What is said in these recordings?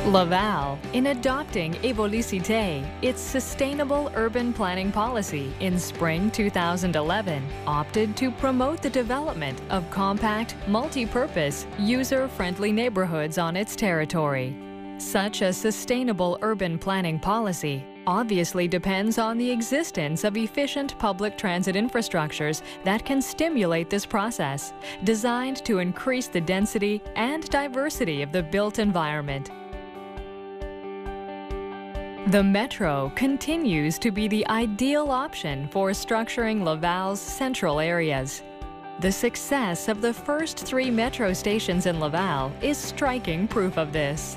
LAVAL, in adopting Feasibility, its sustainable urban planning policy in spring 2011, opted to promote the development of compact, multi-purpose, user-friendly neighborhoods on its territory. Such a sustainable urban planning policy obviously depends on the existence of efficient public transit infrastructures that can stimulate this process, designed to increase the density and diversity of the built environment. The metro continues to be the ideal option for structuring Laval's central areas. The success of the first 3 metro stations in Laval is striking proof of this.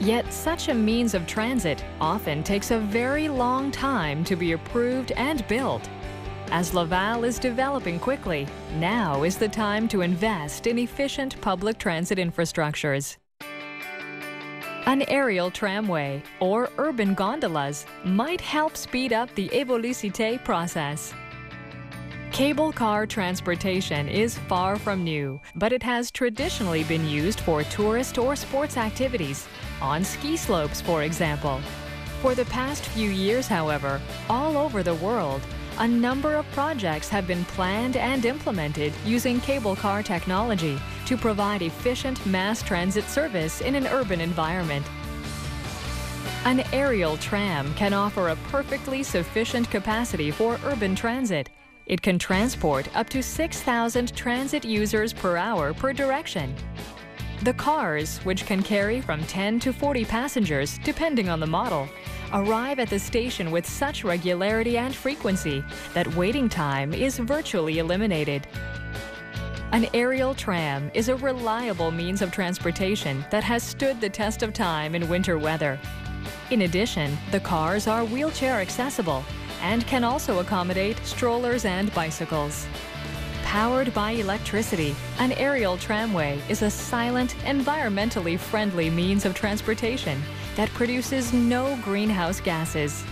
Yet such a means of transit often takes a very long time to be approved and built. As Laval is developing quickly, now is the time to invest in efficient public transit infrastructures. An aerial tramway or urban gondolas might help speed up the Feasibility process. Cable car transportation is far from new, but it has traditionally been used for tourist or sports activities, on ski slopes, for example. For the past few years, however, all over the world, a number of projects have been planned and implemented using cable car technology to provide efficient mass transit service in an urban environment. An aerial tram can offer a perfectly sufficient capacity for urban transit. It can transport up to 6,000 transit users per hour per direction. The cars, which can carry from 10 to 40 passengers, depending on the model, arrive at the station with such regularity and frequency that waiting time is virtually eliminated. An aerial tram is a reliable means of transportation that has stood the test of time in winter weather. In addition, the cars are wheelchair accessible and can also accommodate strollers and bicycles. Powered by electricity, an aerial tramway is a silent, environmentally friendly means of transportation that produces no greenhouse gases.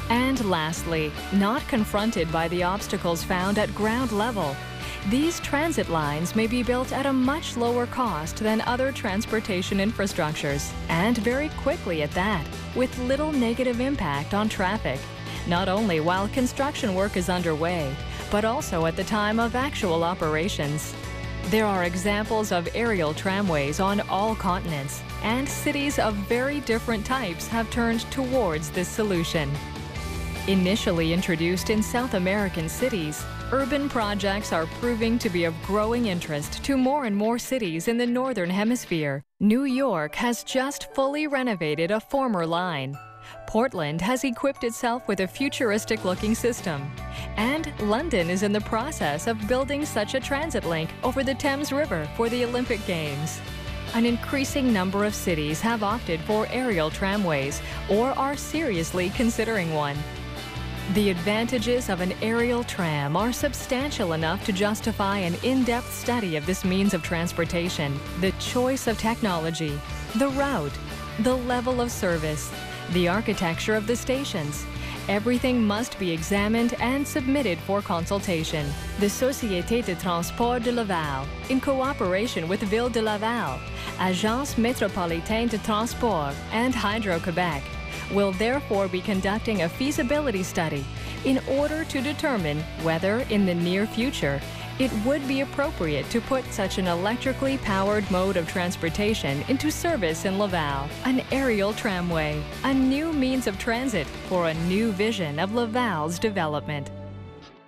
And lastly, not confronted by the obstacles found at ground level, these transit lines may be built at a much lower cost than other transportation infrastructures, and very quickly at that, with little negative impact on traffic, not only while construction work is underway, but also at the time of actual operations. There are examples of aerial tramways on all continents, and cities of very different types have turned towards this solution. Initially introduced in South American cities, urban projects are proving to be of growing interest to more and more cities in the Northern Hemisphere. New York has just fully renovated a former line. Portland has equipped itself with a futuristic-looking system, and London is in the process of building such a transit link over the Thames River for the Olympic Games. An increasing number of cities have opted for aerial tramways or are seriously considering one. The advantages of an aerial tram are substantial enough to justify an in-depth study of this means of transportation, the choice of technology, the route, the level of service, the architecture of the stations. Everything must be examined and submitted for consultation. The Société de Transport de Laval, in cooperation with Ville de Laval, Agence Métropolitaine de Transport, and Hydro-Québec, will therefore be conducting a feasibility study in order to determine whether, in the near future, it would be appropriate to put such an electrically powered mode of transportation into service in Laval, an aerial tramway, a new means of transit for a new vision of Laval's development.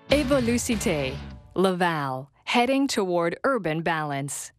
Feasibility, Laval, heading toward urban balance.